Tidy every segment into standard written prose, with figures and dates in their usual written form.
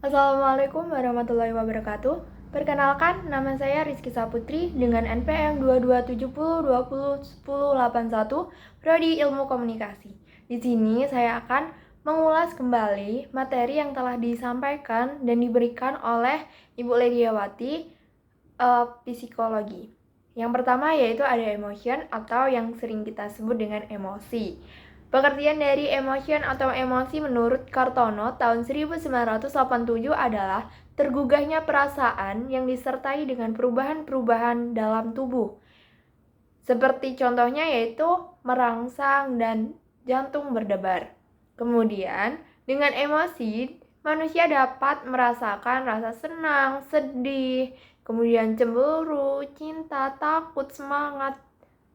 Assalamualaikum warahmatullahi wabarakatuh. Perkenalkan, nama saya Rizky Saputri dengan NPM 2270201081 Prodi Ilmu Komunikasi. Di sini saya akan mengulas kembali materi yang telah disampaikan dan diberikan oleh Ibu Lediawati, psikologi. Yang pertama yaitu ada emotion atau yang sering kita sebut dengan emosi. Pengertian dari emotion atau emosi menurut Kartono tahun 1987 adalah tergugahnya perasaan yang disertai dengan perubahan-perubahan dalam tubuh. Seperti contohnya yaitu merangsang dan jantung berdebar. Kemudian, dengan emosi, manusia dapat merasakan rasa senang, sedih, kemudian cemburu, cinta, takut, semangat,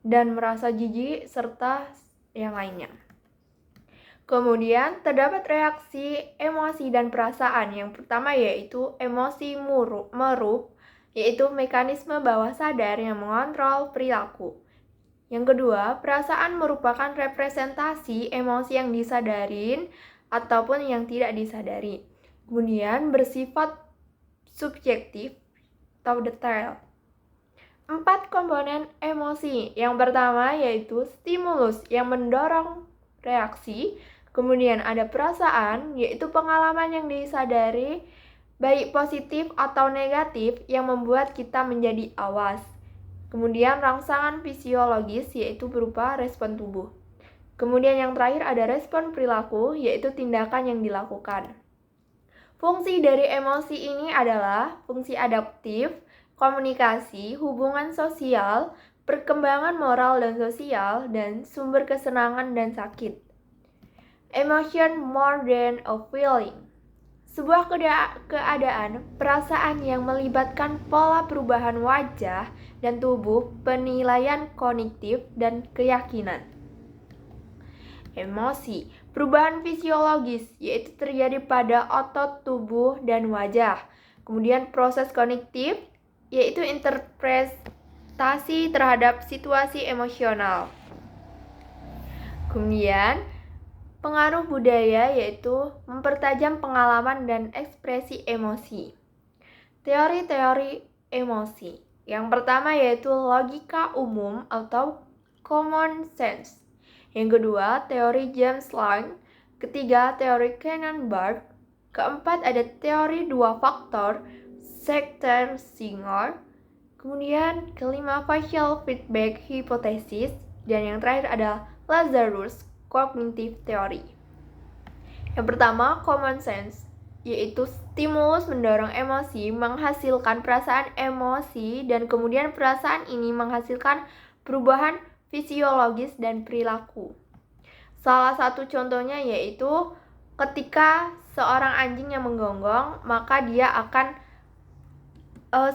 dan merasa jijik, serta yang lainnya. Kemudian, terdapat reaksi emosi dan perasaan. Yang pertama yaitu emosi merup, yaitu mekanisme bawah sadar yang mengontrol perilaku. Yang kedua, perasaan merupakan representasi emosi yang disadarin ataupun yang tidak disadari. Kemudian, bersifat subjektif atau detail. 4 komponen emosi. Yang pertama yaitu stimulus yang mendorong reaksi. Kemudian ada perasaan, yaitu pengalaman yang disadari, baik positif atau negatif, yang membuat kita menjadi awas. Kemudian rangsangan fisiologis, yaitu berupa respon tubuh. Kemudian yang terakhir ada respon perilaku, yaitu tindakan yang dilakukan. Fungsi dari emosi ini adalah fungsi adaptif, komunikasi, hubungan sosial, perkembangan moral dan sosial, dan sumber kesenangan dan sakit. Emotion more than a feeling. Sebuah keadaan, perasaan yang melibatkan pola perubahan wajah dan tubuh, penilaian kognitif, dan keyakinan. Emosi, perubahan fisiologis, yaitu terjadi pada otot, tubuh, dan wajah. Kemudian proses kognitif, yaitu interpretasi terhadap situasi emosional. Kemudian pengaruh budaya, yaitu mempertajam pengalaman dan ekspresi emosi. Teori-teori emosi. Yang pertama yaitu logika umum atau common sense. Yang kedua, teori James Lange. Ketiga, teori Cannon-Bard. Keempat, ada teori dua faktor Schechter-Singer. Kemudian kelima, facial feedback hypothesis. Dan yang terakhir adalah Lazarus Cognitive Theory. Yang pertama, common sense, yaitu stimulus mendorong emosi, menghasilkan perasaan emosi, dan kemudian perasaan ini menghasilkan perubahan fisiologis dan perilaku. Salah satu contohnya yaitu ketika seorang anjing yang menggonggong, maka dia akan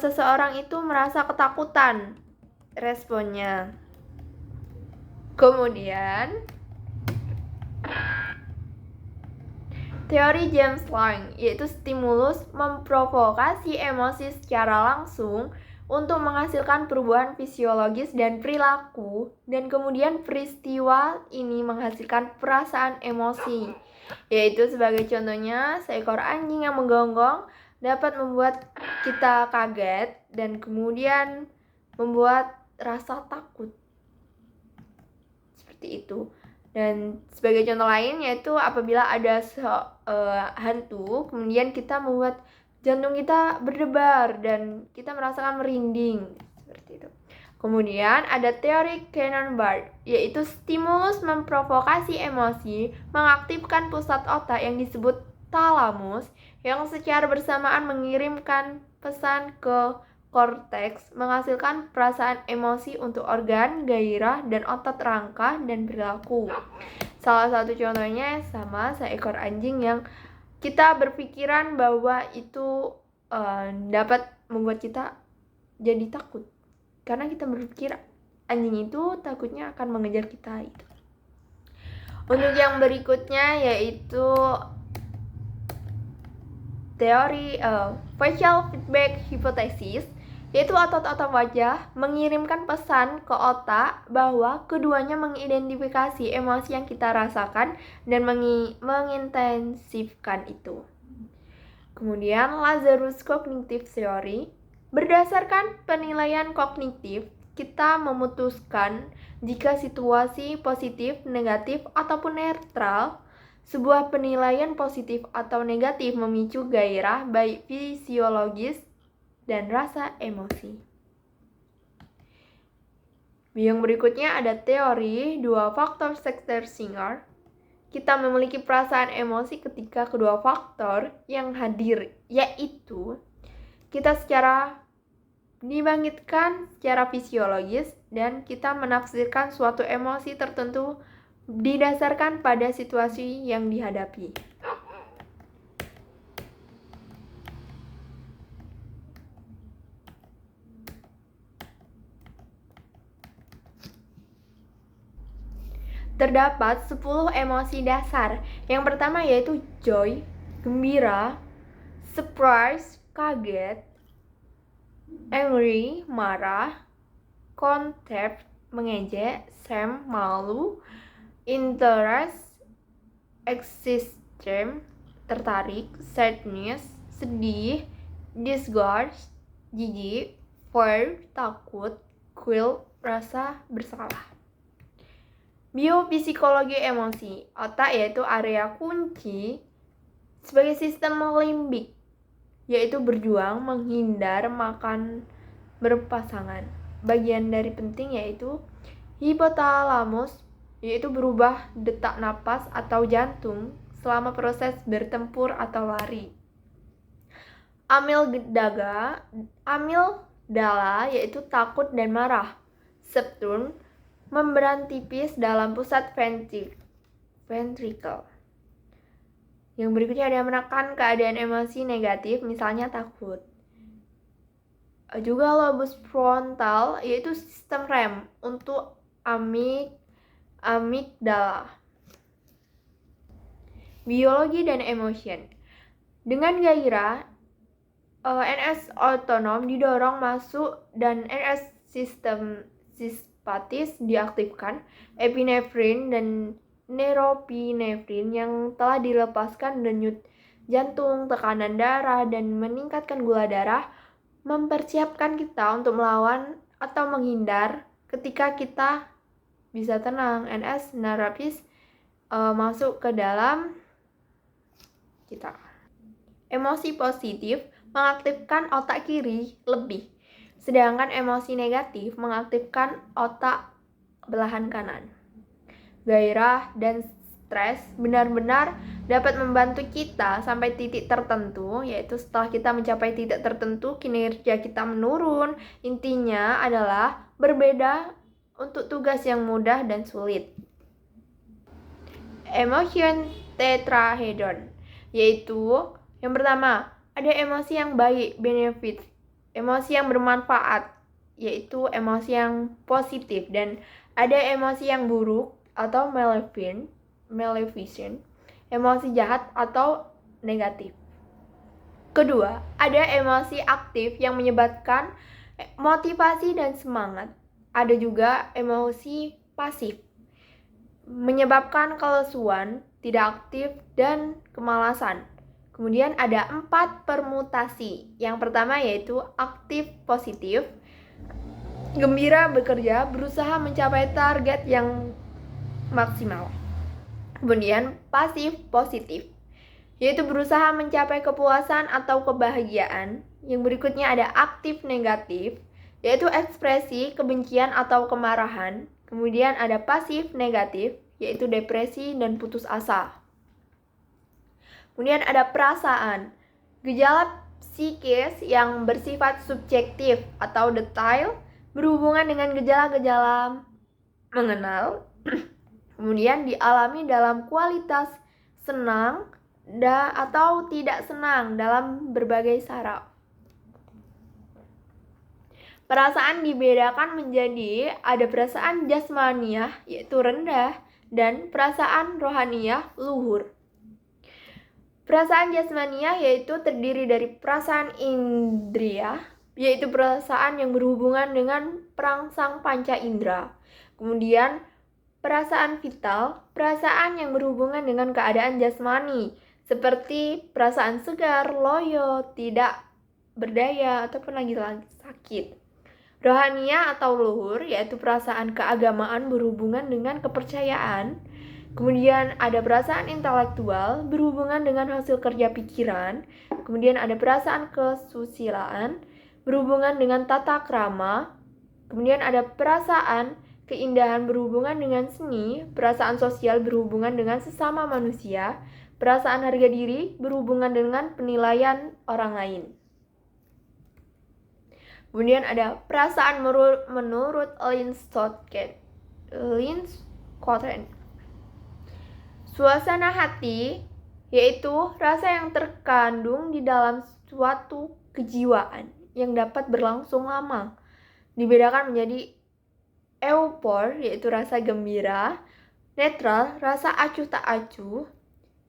seseorang itu merasa ketakutan responnya. Kemudian teori James Lange, yaitu stimulus memprovokasi emosi secara langsung untuk menghasilkan perubahan fisiologis dan perilaku, dan kemudian peristiwa ini menghasilkan perasaan emosi, yaitu sebagai contohnya seekor anjing yang menggonggong dapat membuat kita kaget dan kemudian membuat rasa takut. Seperti itu. Dan sebagai contoh lain yaitu apabila ada hantu, kemudian kita membuat jantung kita berdebar dan kita merasakan merinding, seperti itu. Kemudian ada teori Cannon-Bard, yaitu stimulus memprovokasi emosi, mengaktifkan pusat otak yang disebut talamus, yang secara bersamaan mengirimkan pesan ke korteks, menghasilkan perasaan emosi untuk organ, gairah, dan otot rangka dan perilaku. Salah satu contohnya sama seekor anjing yang kita berpikiran bahwa itu dapat membuat kita jadi takut, karena kita berpikir anjing itu takutnya akan mengejar kita itu. Untuk yang berikutnya yaitu teori facial feedback hypothesis, yaitu otot-otot wajah mengirimkan pesan ke otak bahwa keduanya mengidentifikasi emosi yang kita rasakan dan mengintensifkan itu. Kemudian Lazarus Cognitive Theory. Berdasarkan penilaian kognitif, kita memutuskan jika situasi positif, negatif, ataupun netral. Sebuah penilaian positif atau negatif memicu gairah baik fisiologis dan rasa emosi. Yang berikutnya ada teori dua faktor Schachter-Singer. Kita memiliki perasaan emosi ketika kedua faktor yang hadir, yaitu kita dibangkitkan secara fisiologis dan kita menafsirkan suatu emosi tertentu didasarkan pada situasi yang dihadapi. Terdapat 10 emosi dasar. Yang pertama yaitu joy, gembira, surprise, kaget, angry, marah, contempt, mengejek, shame, malu, interest, extreme, tertarik, sadness, sedih, disgust, jijik, fear, takut, guilt, rasa bersalah. Biopsikologi emosi. Otak yaitu area kunci sebagai sistem limbik, yaitu berjuang, menghindar, makan, berpasangan. Bagian dari penting yaitu hipotalamus, yaitu berubah detak napas atau jantung selama proses bertempur atau lari. Amigdala yaitu takut dan marah. Septum, membran tipis dalam pusat ventricle. Yang berikutnya ada menekan keadaan emosi negatif, misalnya takut. Juga lobus frontal, yaitu sistem rem untuk amigdala. Biologi dan emotion. Dengan gairah, NS otonom didorong masuk dan NS sistem simpatis diaktifkan. Epinefrin dan norepinefrin yang telah dilepaskan denyut jantung, tekanan darah, dan meningkatkan gula darah mempersiapkan kita untuk melawan atau menghindar. Ketika kita bisa tenang, NS narapis masuk ke dalam kita. Emosi positif mengaktifkan otak kiri lebih, sedangkan emosi negatif mengaktifkan otak belahan kanan. Gairah dan stres benar-benar dapat membantu kita sampai titik tertentu, yaitu setelah kita mencapai titik tertentu, kinerja kita menurun. Intinya adalah berbeda untuk tugas yang mudah dan sulit. Emotion tetrahedron, yaitu yang pertama, ada emosi yang baik, benefit, emosi yang bermanfaat, yaitu emosi yang positif, dan ada emosi yang buruk atau maleficent, emosi jahat atau negatif. Kedua, ada emosi aktif yang menyebabkan motivasi dan semangat. Ada juga emosi pasif, menyebabkan kelesuan, tidak aktif, dan kemalasan. Kemudian ada 4 permutasi. Yang pertama yaitu aktif positif, gembira, bekerja, berusaha mencapai target yang maksimal. Kemudian pasif positif, yaitu berusaha mencapai kepuasan atau kebahagiaan. Yang berikutnya ada aktif negatif, yaitu ekspresi kebencian atau kemarahan. Kemudian ada pasif negatif, yaitu depresi dan putus asa. Kemudian ada perasaan, gejala psikis yang bersifat subjektif atau detail, berhubungan dengan gejala-gejala mengenal. Kemudian dialami dalam kualitas senang atau tidak senang dalam berbagai saraf. Perasaan dibedakan menjadi ada perasaan jasmaniah yaitu rendah dan perasaan rohaniah luhur. Perasaan jasmaniah yaitu terdiri dari perasaan indria, yaitu perasaan yang berhubungan dengan perangsang panca indera. Kemudian perasaan vital, perasaan yang berhubungan dengan keadaan jasmani, seperti perasaan segar, loyo, tidak berdaya, ataupun lagi sakit. Rohania atau luhur, yaitu perasaan keagamaan berhubungan dengan kepercayaan. Kemudian ada perasaan intelektual berhubungan dengan hasil kerja pikiran. Kemudian ada perasaan kesusilaan berhubungan dengan tata krama. Kemudian ada perasaan keindahan berhubungan dengan seni, perasaan sosial berhubungan dengan sesama manusia, perasaan harga diri berhubungan dengan penilaian orang lain. Kemudian ada perasaan menurut Linskoten. Suasana hati yaitu rasa yang terkandung di dalam suatu kejiwaan yang dapat berlangsung lama. Dibedakan menjadi euphor yaitu rasa gembira, netral rasa acuh tak acuh,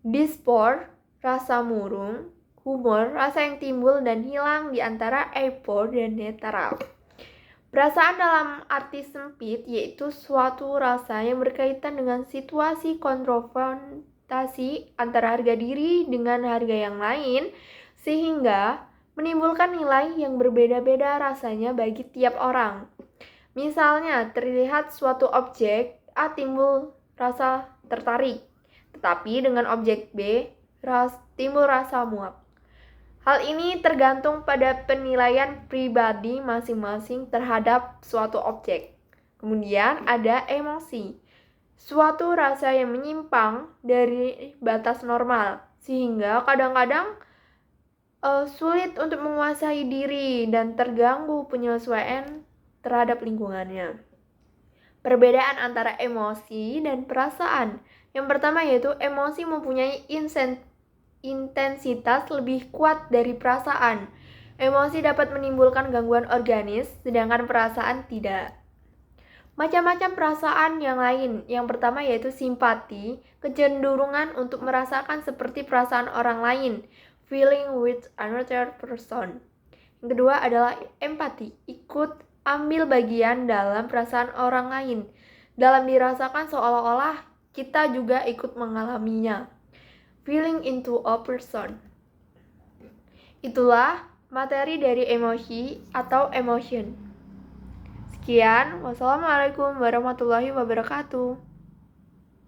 dispor rasa murung, humor, rasa yang timbul dan hilang di antara euphor dan netral. Perasaan dalam arti sempit yaitu suatu rasa yang berkaitan dengan situasi konfrontasi antara harga diri dengan harga yang lain, sehingga menimbulkan nilai yang berbeda-beda rasanya bagi tiap orang. Misalnya, terlihat suatu objek A timbul rasa tertarik, tetapi dengan objek B timbul rasa muak. Hal ini tergantung pada penilaian pribadi masing-masing terhadap suatu objek. Kemudian ada emosi, suatu rasa yang menyimpang dari batas normal, sehingga kadang-kadang sulit untuk menguasai diri dan terganggu penyesuaian terhadap lingkungannya. Perbedaan antara emosi dan perasaan. Yang pertama yaitu emosi mempunyai intensitas lebih kuat dari perasaan. Emosi dapat menimbulkan gangguan organis, sedangkan perasaan tidak. Macam-macam perasaan yang lain. Yang pertama yaitu simpati, kecenderungan untuk merasakan seperti perasaan orang lain, feeling with another person. Yang kedua adalah empati, ikut ambil bagian dalam perasaan orang lain, dalam dirasakan seolah-olah kita juga ikut mengalaminya. Feeling into a person. Itulah materi dari emosi atau emotion. Sekian, wassalamualaikum warahmatullahi wabarakatuh.